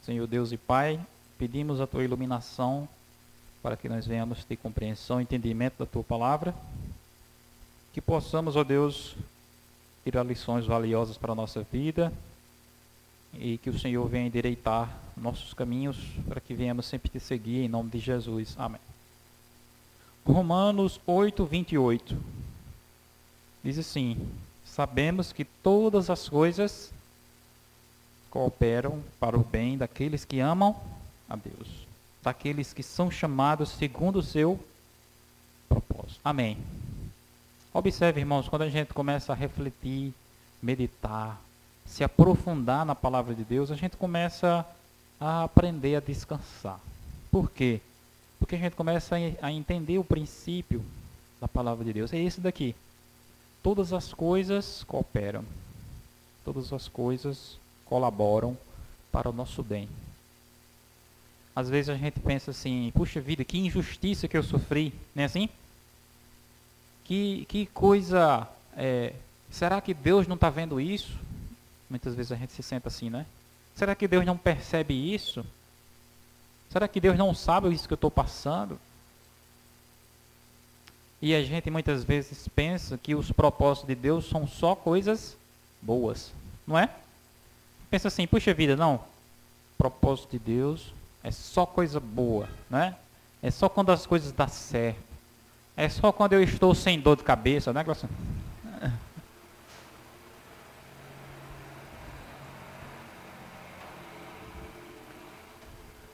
Senhor Deus e Pai, pedimos a Tua iluminação para que nós venhamos ter compreensão e entendimento da Tua palavra, que possamos, ó Deus, tirar lições valiosas para a nossa vida e que o Senhor venha endireitar nossos caminhos para que venhamos sempre te seguir em nome de Jesus. Amém. Romanos 8, 28 diz assim: sabemos que todas as coisas cooperam para o bem daqueles que amam a Deus, daqueles que são chamados segundo o seu propósito. Amém. Observe, irmãos, quando a gente começa a refletir, meditar, se aprofundar na palavra de Deus, a gente começa a aprender a descansar. Por quê? Porque a gente começa a entender o princípio da palavra de Deus. É esse daqui. Todas as coisas cooperam. Todas as coisas colaboram para o nosso bem. Às vezes a gente pensa assim: puxa vida, que injustiça que eu sofri. Não é assim? Que coisa... será que Deus não está vendo isso? Muitas vezes a gente se senta assim, né? Será que Deus não percebe isso? Será que Deus não sabe isso que eu estou passando? E a gente muitas vezes pensa que os propósitos de Deus são só coisas boas, não é? Pensa assim: puxa vida, não. O propósito de Deus é só coisa boa, né? É só quando as coisas dão certo. É só quando eu estou sem dor de cabeça, né, Glaucio?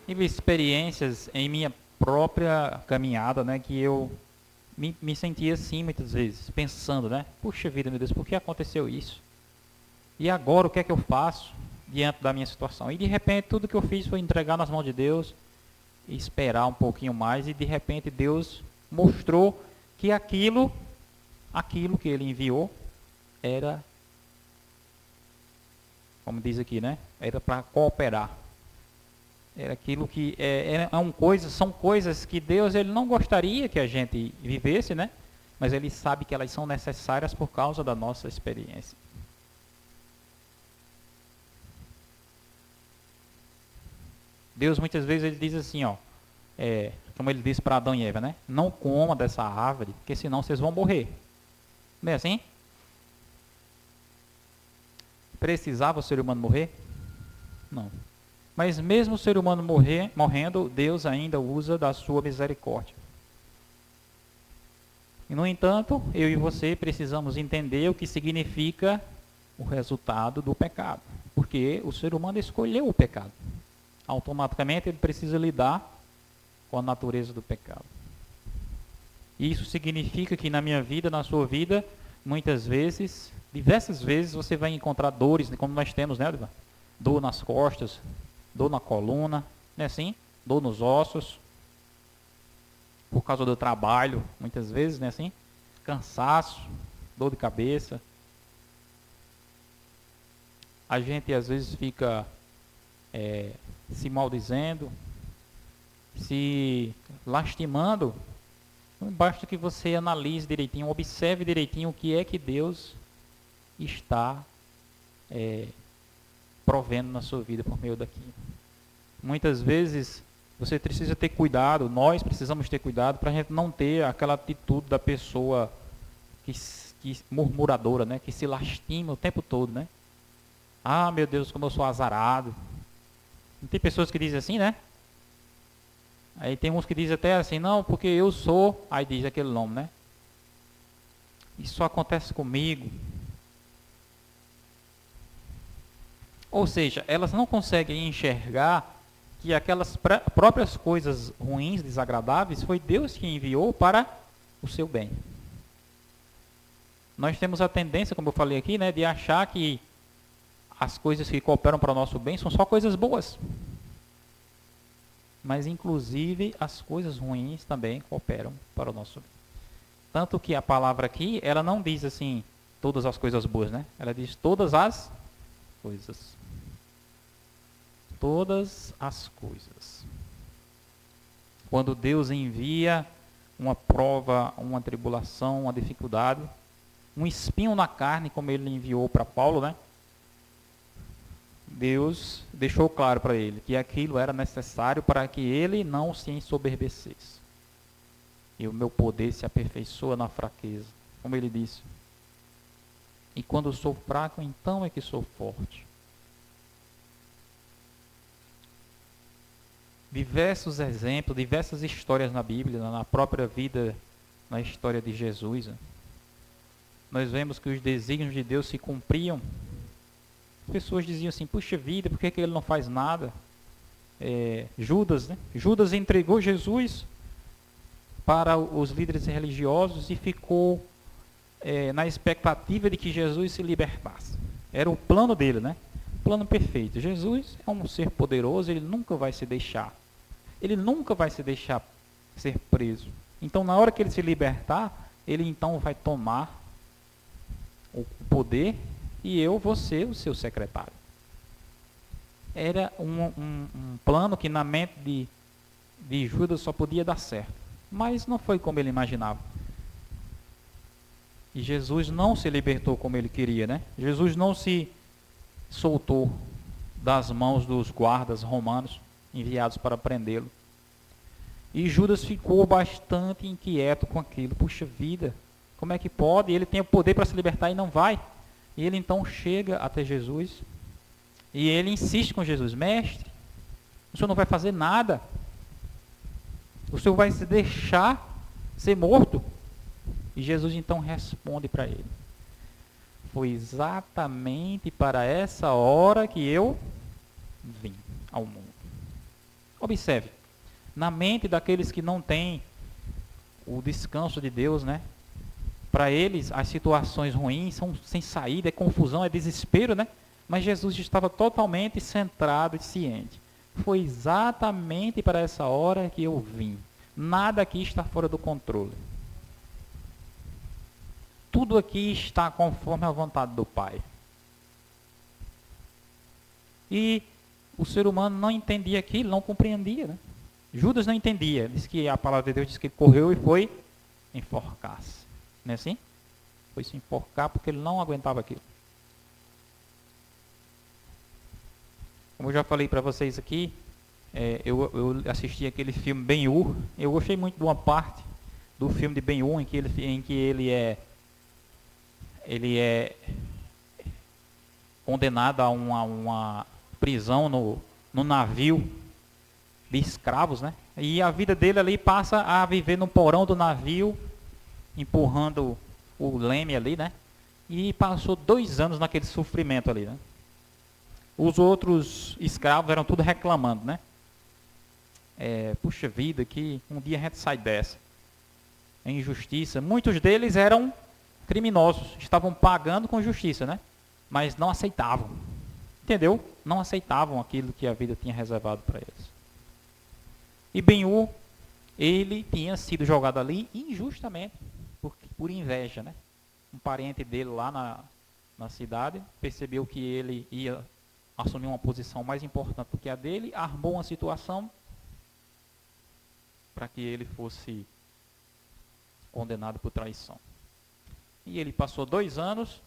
Tive experiências em minha própria caminhada, né, que eu me sentia assim muitas vezes, pensando, né? Puxa vida, meu Deus, por que aconteceu isso? E agora o que é que eu faço diante da minha situação? E de repente tudo que eu fiz foi entregar nas mãos de Deus, e esperar um pouquinho mais, e de repente Deus mostrou que aquilo que Ele enviou era, como diz aqui, né? Era para cooperar. Era aquilo que são coisas que Deus ele não gostaria que a gente vivesse, né? Mas Ele sabe que elas são necessárias por causa da nossa experiência. Deus muitas vezes ele diz assim, ó, como Ele disse para Adão e Eva, né? Não coma dessa árvore, porque senão vocês vão morrer. Não é assim? Precisava o ser humano morrer? Não. Mas mesmo o ser humano morrendo, Deus ainda usa da sua misericórdia. E, no entanto, eu e você precisamos entender o que significa o resultado do pecado. Porque o ser humano escolheu o pecado. Automaticamente ele precisa lidar com a natureza do pecado. E isso significa que na minha vida, na sua vida, muitas vezes, diversas vezes, você vai encontrar dores, como nós temos, né, Edivan? Dor nas costas, dor na coluna, não é assim? Dor nos ossos, por causa do trabalho, muitas vezes, não é assim? Cansaço, dor de cabeça. A gente às vezes fica se maldizendo, se lastimando. Basta que você analise direitinho, observe direitinho o que é que Deus está provendo na sua vida por meio daquilo. Muitas vezes você precisa ter cuidado, nós precisamos ter cuidado para a gente não ter aquela atitude da pessoa que murmuradora, né? Que se lastima o tempo todo, né? Ah, meu Deus, como eu sou azarado. Não tem pessoas que dizem assim, né? Aí tem uns que dizem até assim, não, porque eu sou, aí diz aquele nome, né? Isso só acontece comigo. Ou seja, elas não conseguem enxergar que aquelas próprias coisas ruins, desagradáveis, foi Deus que enviou para o seu bem. Nós temos a tendência, como eu falei aqui, né, de achar que as coisas que cooperam para o nosso bem são só coisas boas. Mas, inclusive, as coisas ruins também cooperam para o nosso bem. Tanto que a palavra aqui, ela não diz assim, todas as coisas boas, né? Ela diz todas as coisas. Todas as coisas. Quando Deus envia uma prova, uma tribulação, uma dificuldade, um espinho na carne, como Ele enviou para Paulo, né? Deus deixou claro para ele que aquilo era necessário para que ele não se ensoberbecesse. E o meu poder se aperfeiçoa na fraqueza, como ele disse. E quando eu sou fraco, então é que sou forte. Diversos exemplos, diversas histórias na Bíblia, na própria vida, na história de Jesus, nós vemos que os desígnios de Deus se cumpriam. As pessoas diziam assim, puxa vida, por que ele não faz nada? Judas, né? Judas entregou Jesus para os líderes religiosos e ficou na expectativa de que Jesus se libertasse. Era o plano dele, né? O plano perfeito. Jesus é um ser poderoso, ele nunca vai se deixar. Ele nunca vai se deixar ser preso. Então, na hora que ele se libertar, ele então vai tomar o poder e eu vou ser o seu secretário. Era um plano que na mente de Judas só podia dar certo. Mas não foi como ele imaginava. E Jesus não se libertou como ele queria, né? Jesus não se soltou das mãos dos guardas romanos enviados para prendê-lo. E Judas ficou bastante inquieto com aquilo. Puxa vida, como é que pode? Ele tem o poder para se libertar e não vai. E ele então chega até Jesus e ele insiste com Jesus: mestre, o senhor não vai fazer nada. O senhor vai se deixar ser morto. E Jesus então responde para ele: foi exatamente para essa hora que eu vim ao mundo. Observe, na mente daqueles que não têm o descanso de Deus, né? Para eles, as situações ruins são sem saída, é confusão, é desespero, né? Mas Jesus estava totalmente centrado e ciente. Foi exatamente para essa hora que eu vim. Nada aqui está fora do controle. Tudo aqui está conforme a vontade do Pai. E o ser humano não entendia aquilo, não compreendia, né? Judas não entendia. Diz que a palavra de Deus diz que ele correu e foi enforcar-se. Não é assim? Foi se enforcar porque ele não aguentava aquilo. Como eu já falei para vocês aqui, eu assisti aquele filme Ben-Hur. Eu gostei muito de uma parte do filme de Ben-Hur em que ele é condenado a uma prisão no navio de escravos, né? E a vida dele ali passa a viver no porão do navio, empurrando o leme ali, né? E passou 2 anos naquele sofrimento ali, né? Os outros escravos eram tudo reclamando, né? Puxa vida, que um dia a gente sai dessa. É injustiça. Muitos deles eram criminosos, estavam pagando com justiça, né? Mas não aceitavam. Entendeu? Não aceitavam aquilo que a vida tinha reservado para eles. E Ben-Hur, ele tinha sido jogado ali injustamente, por inveja, né? Um parente dele lá na cidade percebeu que ele ia assumir uma posição mais importante do que a dele, armou uma situação para que ele fosse condenado por traição. E ele passou 2 anos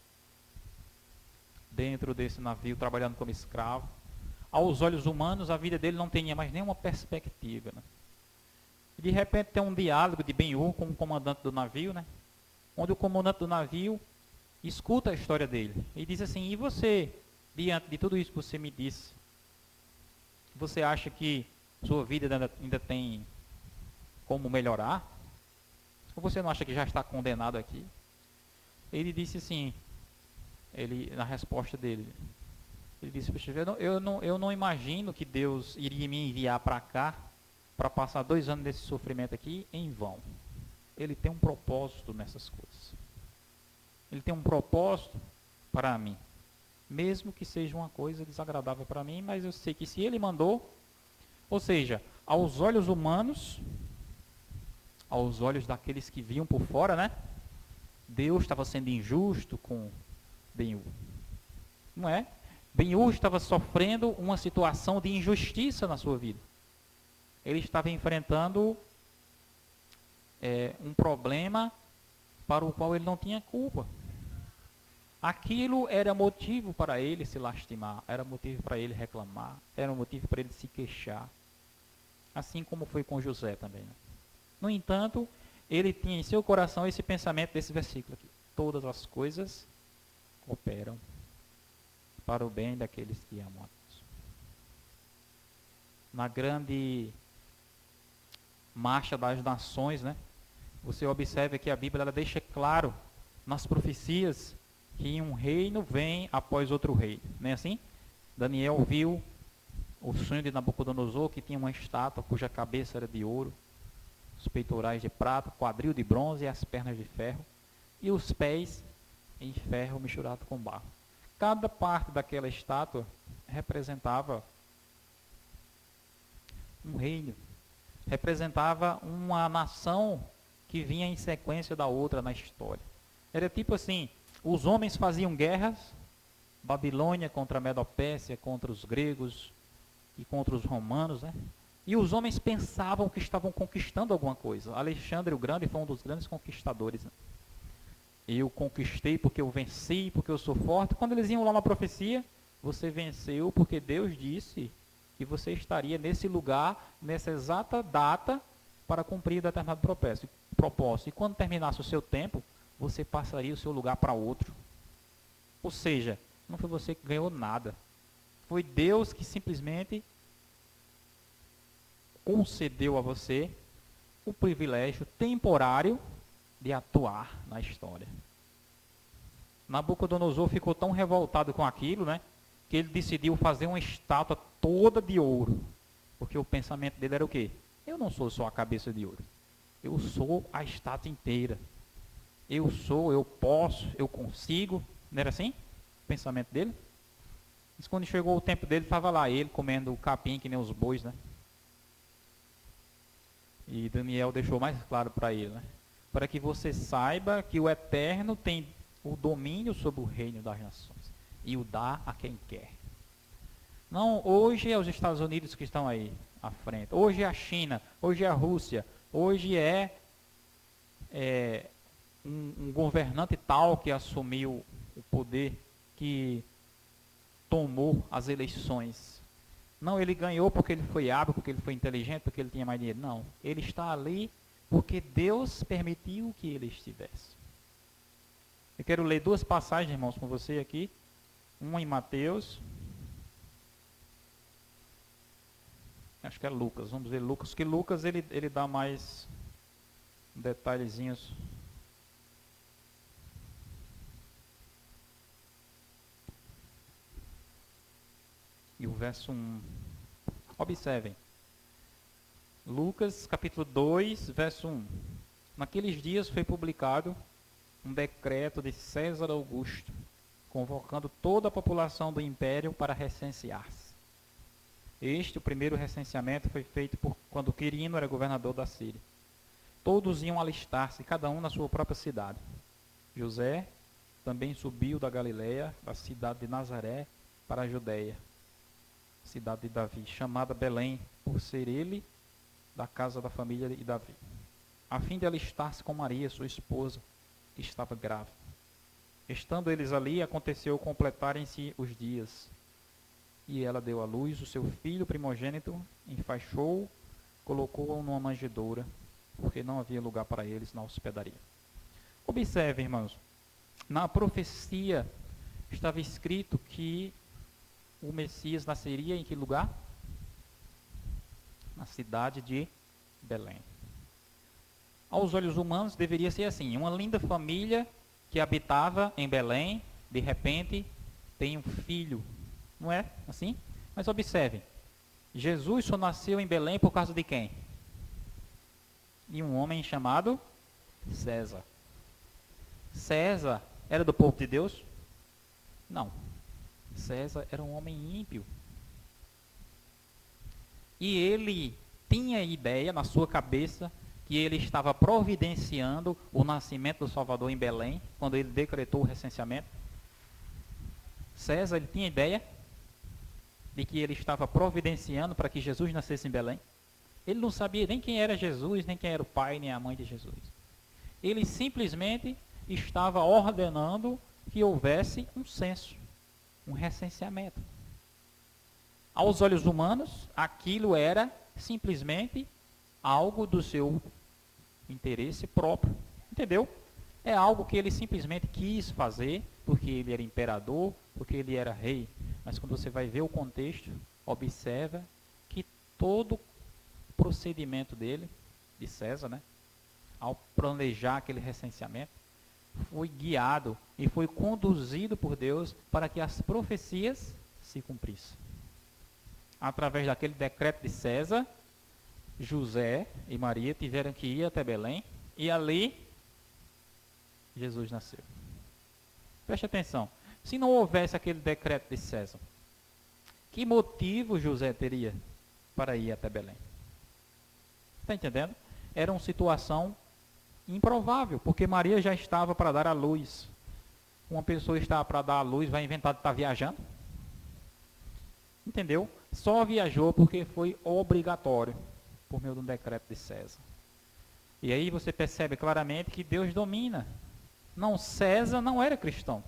dentro desse navio, trabalhando como escravo. Aos olhos humanos, a vida dele não tinha mais nenhuma perspectiva, né? E de repente tem um diálogo de Ben-Hur com o comandante do navio, né? Onde o comandante do navio escuta a história dele e diz assim: e você, diante de tudo isso que você me disse, você acha que sua vida ainda tem como melhorar? Ou você não acha que já está condenado aqui? Ele disse assim, na resposta dele, ele disse: eu não imagino que Deus iria me enviar para cá para passar 2 anos desse sofrimento aqui em vão. Ele tem um propósito nessas coisas. Ele tem um propósito para mim. Mesmo que seja uma coisa desagradável para mim, mas eu sei que se ele mandou, ou seja, aos olhos humanos, aos olhos daqueles que viam por fora, né? Deus estava sendo injusto com Ben-Hur. Não é? Ben-Hur estava sofrendo uma situação de injustiça na sua vida. Ele estava enfrentando um problema para o qual ele não tinha culpa. Aquilo era motivo para ele se lastimar, era motivo para ele reclamar, era motivo para ele se queixar. Assim como foi com José também. Né? No entanto, ele tinha em seu coração esse pensamento desse versículo aqui. Todas as coisas cooperam para o bem daqueles que amam a Deus. Na grande marcha das nações, né? Você observa que a Bíblia ela deixa claro nas profecias que um reino vem após outro rei. Não é assim? Daniel viu o sonho de Nabucodonosor, que tinha uma estátua cuja cabeça era de ouro, os peitorais de prata, quadril de bronze e as pernas de ferro, e os pés em ferro misturado com barro. Cada parte daquela estátua representava um reino, representava uma nação que vinha em sequência da outra na história. Era tipo assim, os homens faziam guerras, Babilônia contra a Medopécia, contra os gregos e contra os romanos, né? E os homens pensavam que estavam conquistando alguma coisa. Alexandre o Grande foi um dos grandes conquistadores. Né? Eu conquistei porque eu venci, porque eu sou forte. Quando eles iam lá na profecia, você venceu porque Deus disse que você estaria nesse lugar, nessa exata data, para cumprir determinado propósito. E quando terminasse o seu tempo, você passaria o seu lugar para outro. Ou seja, não foi você que ganhou nada. Foi Deus que simplesmente concedeu a você o privilégio temporário de atuar na história. Nabucodonosor ficou tão revoltado com aquilo, né, que ele decidiu fazer uma estátua toda de ouro. Porque o pensamento dele era o quê? Eu não sou só a cabeça de ouro. Eu sou a estátua inteira. Eu sou, eu posso, eu consigo. Não era assim? O pensamento dele? Mas quando chegou o tempo dele, estava lá ele comendo o capim que nem os bois, né? E Daniel deixou mais claro para ele, né? Para que você saiba que o Eterno tem o domínio sobre o reino das nações e o dá a quem quer. Não, hoje é os Estados Unidos que estão aí à frente. Hoje é a China, hoje é a Rússia, hoje é um governante tal que assumiu o poder, que tomou as eleições. Não, ele ganhou porque ele foi hábil, porque ele foi inteligente, porque ele tinha mais dinheiro. Não, ele está ali porque Deus permitiu que ele estivesse. Eu quero ler duas passagens, irmãos, com você aqui. Uma em Mateus. Acho que é Lucas. Vamos ver Lucas, que Lucas ele dá mais detalhezinhos. E o verso 1. Observem. Lucas, capítulo 2, verso 1. Naqueles dias foi publicado um decreto de César Augusto, convocando toda a população do império para recensear-se. O primeiro recenseamento, foi feito quando Quirino era governador da Síria. Todos iam alistar-se, cada um na sua própria cidade. José também subiu da Galiléia, da cidade de Nazaré, para a Judeia, cidade de Davi, chamada Belém, por ser ele da casa da família de Davi, a fim de alistar-se com Maria, sua esposa, que estava grávida. Estando eles ali, aconteceu completarem-se os dias, e ela deu à luz o seu filho primogênito, enfaixou-o, colocou-o numa manjedoura, porque não havia lugar para eles na hospedaria. Observe, irmãos, na profecia estava escrito que o Messias nasceria em que lugar? Na cidade de Belém. Aos olhos humanos deveria ser assim, uma linda família que habitava em Belém, de repente tem um filho, não é assim? Mas observem, Jesus só nasceu em Belém por causa de quem? De um homem chamado César. César era do povo de Deus? Não. César era um homem ímpio. E ele tinha ideia na sua cabeça que ele estava providenciando o nascimento do Salvador em Belém, quando ele decretou o recenseamento. César, ele tinha ideia de que ele estava providenciando para que Jesus nascesse em Belém. Ele não sabia nem quem era Jesus, nem quem era o pai, nem a mãe de Jesus. Ele simplesmente estava ordenando que houvesse um censo, um recenseamento. Aos olhos humanos, aquilo era simplesmente algo do seu interesse próprio. Entendeu? É algo que ele simplesmente quis fazer, porque ele era imperador, porque ele era rei. Mas quando você vai ver o contexto, observa que todo o procedimento dele, de César, né, ao planejar aquele recenseamento, foi guiado e foi conduzido por Deus para que as profecias se cumprissem. Através daquele decreto de César, José e Maria tiveram que ir até Belém e ali Jesus nasceu. Preste atenção. Se não houvesse aquele decreto de César, que motivo José teria para ir até Belém? Está entendendo? Era uma situação improvável, porque Maria já estava para dar à luz. Uma pessoa está para dar à luz, vai inventar de estar viajando? Entendeu? Só viajou porque foi obrigatório, por meio de um decreto de César. E aí você percebe claramente que Deus domina. Não, César não era cristão.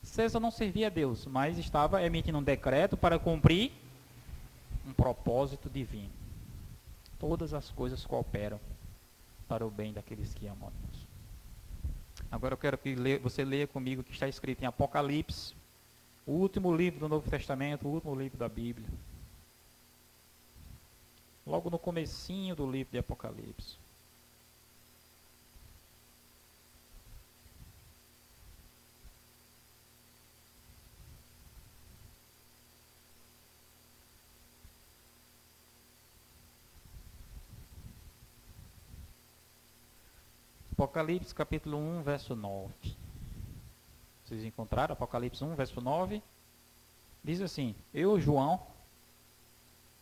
César não servia a Deus, mas estava emitindo um decreto para cumprir um propósito divino. Todas as coisas cooperam para o bem daqueles que amam a Deus. Agora eu quero que você leia comigo o que está escrito em Apocalipse, o último livro do Novo Testamento, o último livro da Bíblia. Logo no comecinho do livro de Apocalipse. Apocalipse capítulo 1, verso 9. Vocês encontraram? Apocalipse 1, verso 9. Diz assim: Eu, João,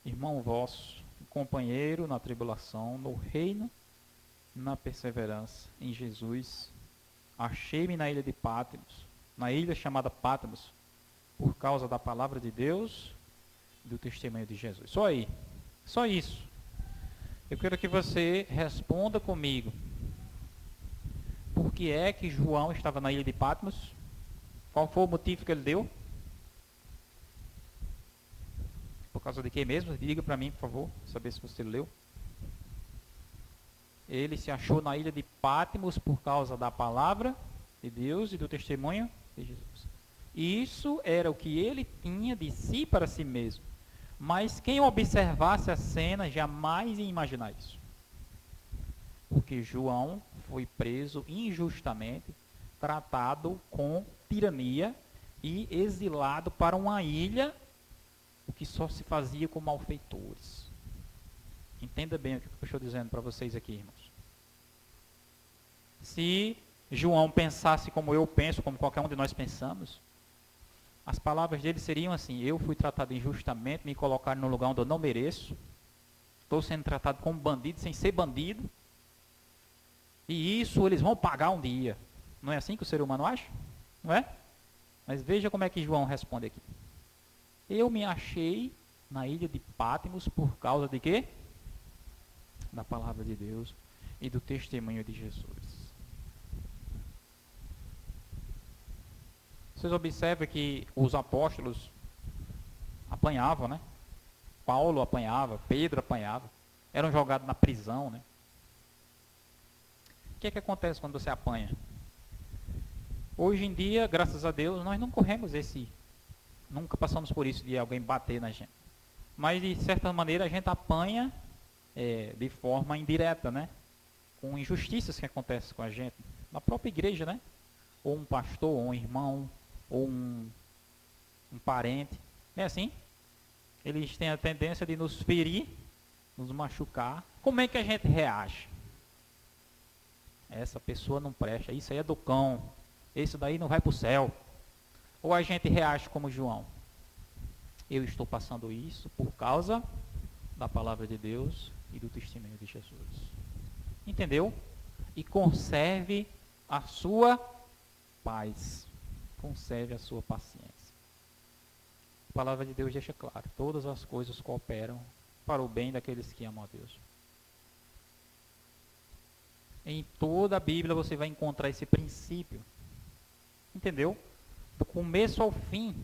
irmão vosso, companheiro na tribulação, no reino, na perseverança, em Jesus, achei-me na ilha de Patmos, na ilha chamada Patmos, por causa da palavra de Deus e do testemunho de Jesus. Só aí. Só isso. Eu quero que você responda comigo. Por que é que João estava na ilha de Patmos? Qual foi o motivo que ele deu? Por causa de quê mesmo? Diga para mim, por favor, saber se você leu. Ele se achou na ilha de Patmos por causa da palavra de Deus e do testemunho de Jesus. Isso era o que ele tinha de si para si mesmo. Mas quem observasse a cena jamais ia imaginar isso. Porque João foi preso injustamente, tratado com tirania e exilado para uma ilha, o que só se fazia com malfeitores. Entenda bem o que eu estou dizendo para vocês aqui, irmãos. Se João pensasse como eu penso, como qualquer um de nós pensamos, as palavras dele seriam assim: eu fui tratado injustamente, me colocaram no lugar onde eu não mereço, estou sendo tratado como bandido sem ser bandido, e isso eles vão pagar um dia. Não é assim que o ser humano acha? Não é? Mas veja como é que João responde aqui. Eu me achei na ilha de Patmos por causa de quê? Da palavra de Deus e do testemunho de Jesus. Vocês observam que os apóstolos apanhavam, né? Paulo apanhava, Pedro apanhava, eram jogados na prisão, né? O que é que acontece quando você apanha? Hoje em dia, graças a Deus, nós não corremos nunca passamos por isso de alguém bater na gente. Mas de certa maneira a gente apanha de forma indireta, né? Com injustiças que acontecem com a gente na própria igreja, né? Ou um pastor, ou um irmão, ou um parente, não é assim? Eles têm a tendência de nos ferir, nos machucar. Como é que a gente reage? Essa pessoa não presta, isso aí é do cão, esse daí não vai para o céu. Ou a gente reage como João: eu estou passando isso por causa da palavra de Deus e do testemunho de Jesus. Entendeu? E conserve a sua paz, conserve a sua paciência. A palavra de Deus deixa claro: todas as coisas cooperam para o bem daqueles que amam a Deus. Em toda a Bíblia você vai encontrar esse princípio. Entendeu? do começo ao fim.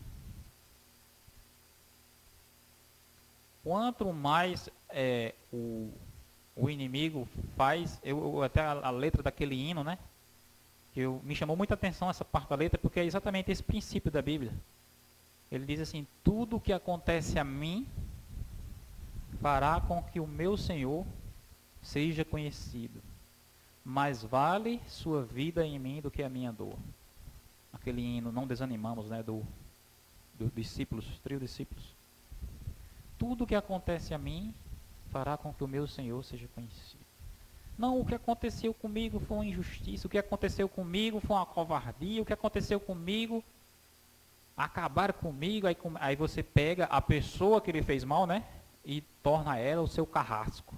Quanto mais o inimigo faz, até a letra daquele hino, né? Me chamou muita atenção essa parte da letra, porque é exatamente esse princípio da Bíblia. Ele diz assim: tudo o que acontece a mim fará com que o meu Senhor seja conhecido. Mais vale sua vida em mim do que a minha dor. Aquele hino, não desanimamos, né? Do discípulos, trio discípulos. Tudo o que acontece a mim fará com que o meu Senhor seja conhecido. Não, o que aconteceu comigo foi uma injustiça, o que aconteceu comigo foi uma covardia, o que aconteceu comigo, acabaram comigo, aí você pega a pessoa que ele fez mal, né? E torna ela o seu carrasco.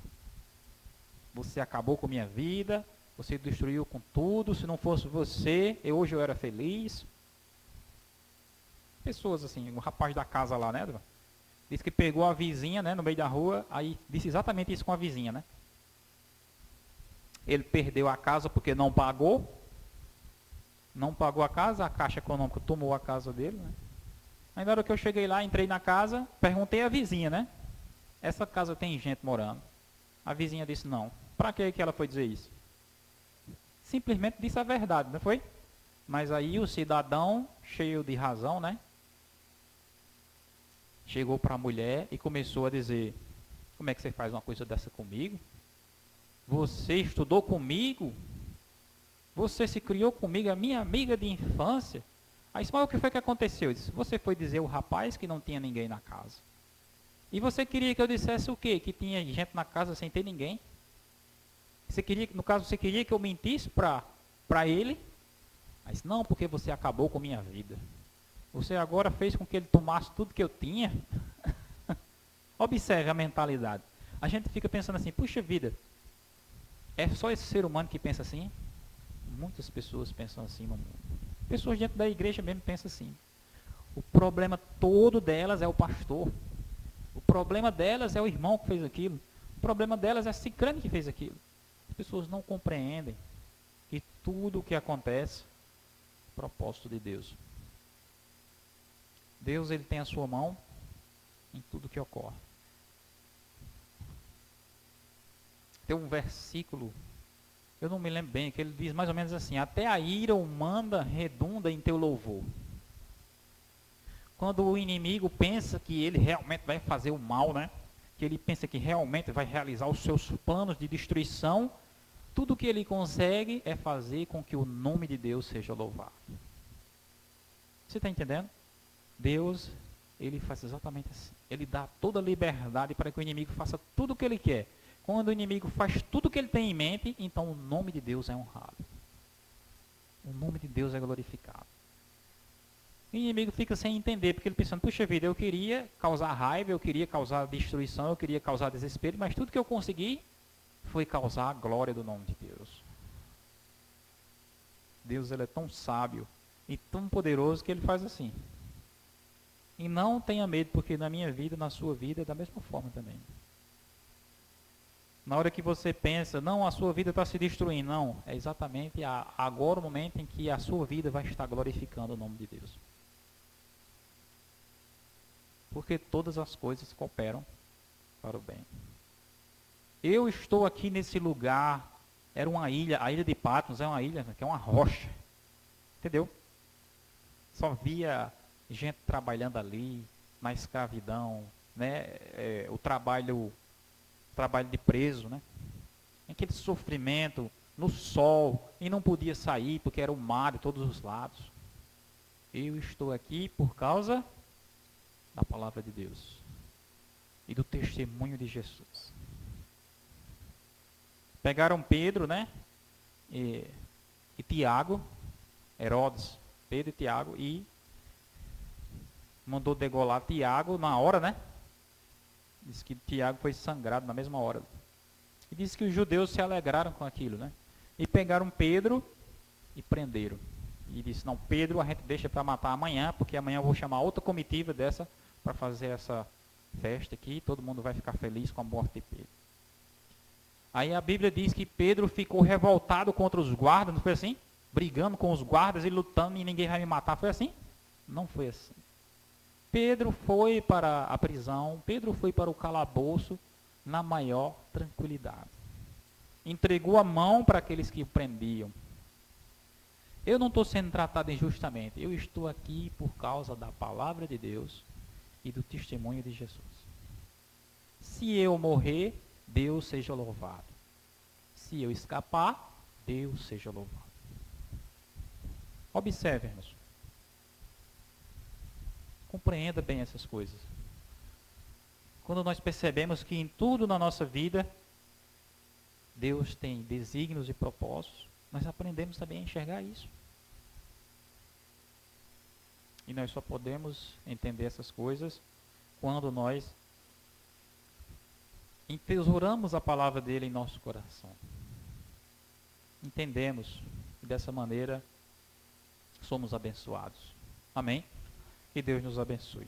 Você acabou com a minha vida, você destruiu com tudo, se não fosse você, hoje eu era feliz. Pessoas assim, o rapaz da casa lá, né? Disse que pegou a vizinha, né, no meio da rua, aí disse exatamente isso com a vizinha, né? Ele perdeu a casa porque não pagou a casa, a Caixa Econômica tomou a casa dele, né? Aí na hora que eu cheguei lá, entrei na casa, perguntei à vizinha, né? Essa casa tem gente morando? A vizinha disse não. Para que ela foi dizer isso? Simplesmente disse a verdade, não foi? Mas aí o cidadão, cheio de razão, né? Chegou para a mulher e começou a dizer: como é que você faz uma coisa dessa comigo? Você estudou comigo? Você se criou comigo, a minha amiga de infância? Aí, mas o que foi que aconteceu? Eu disse: você foi dizer ao rapaz que não tinha ninguém na casa. E você queria que eu dissesse o quê? Que tinha gente na casa sem ter ninguém? Você queria que eu mentisse para ele? Mas não, porque você acabou com a minha vida. Você agora fez com que ele tomasse tudo que eu tinha. Observe a mentalidade. A gente fica pensando assim: puxa vida, é só esse ser humano que pensa assim? Muitas pessoas pensam assim no mundo. Pessoas dentro da igreja mesmo pensam assim. O problema todo delas é o pastor. O problema delas é o irmão que fez aquilo. O problema delas é a cicrane que fez aquilo. As pessoas não compreendem que tudo o que acontece é propósito de Deus. Deus, ele tem a sua mão em tudo que ocorre. Tem um versículo, eu não me lembro bem, que ele diz mais ou menos assim: até a ira humana redunda em teu louvor. Quando o inimigo pensa que ele realmente vai fazer o mal, né? Que ele pensa que realmente vai realizar os seus planos de destruição, tudo que ele consegue é fazer com que o nome de Deus seja louvado. Você está entendendo? Deus, ele faz exatamente assim. Ele dá toda a liberdade para que o inimigo faça tudo o que ele quer. Quando o inimigo faz tudo o que ele tem em mente, então o nome de Deus é honrado. O nome de Deus é glorificado. O inimigo fica sem entender, porque ele pensando: puxa vida, eu queria causar raiva, eu queria causar destruição, eu queria causar desespero, mas tudo que eu consegui foi causar a glória do nome de Deus. Deus, ele é tão sábio e tão poderoso que ele faz assim. E não tenha medo, porque na minha vida, na sua vida, é da mesma forma também. Na hora que você pensa: não, a sua vida está se destruindo. Não, é exatamente agora o momento em que a sua vida vai estar glorificando o nome de Deus. Porque todas as coisas cooperam para o bem. Eu estou aqui nesse lugar, era uma ilha, a ilha de Patmos é uma ilha que é uma rocha. Entendeu? Só via gente trabalhando ali, na escravidão, né? O trabalho de preso, né? Aquele sofrimento, no sol, e não podia sair porque era o mar de todos os lados. Eu estou aqui por causa da palavra de Deus e do testemunho de Jesus. Pegaram Pedro, né? E Tiago, Herodes, Pedro e Tiago, e mandou degolar Tiago na hora, né? Diz que Tiago foi sangrado na mesma hora. E diz que os judeus se alegraram com aquilo, né? E pegaram Pedro e prenderam. E disse: não, Pedro a gente deixa para matar amanhã, porque amanhã eu vou chamar outra comitiva dessa para fazer essa festa aqui, todo mundo vai ficar feliz com a morte de Pedro. Aí a Bíblia diz que Pedro ficou revoltado contra os guardas, não foi assim? Brigando com os guardas e lutando, e ninguém vai me matar, foi assim? Não foi assim. Pedro foi para a prisão, Pedro foi para o calabouço na maior tranquilidade. Entregou a mão para aqueles que o prendiam. Eu não estou sendo tratado injustamente. Eu estou aqui por causa da palavra de Deus e do testemunho de Jesus. Se eu morrer, Deus seja louvado. Se eu escapar, Deus seja louvado. Observe, irmãos. Compreenda bem essas coisas. Quando nós percebemos que em tudo na nossa vida, Deus tem desígnios e propósitos, nós aprendemos também a enxergar isso. E nós só podemos entender essas coisas quando nós entesouramos a palavra dele em nosso coração. Entendemos e dessa maneira somos abençoados. Amém? Que Deus nos abençoe.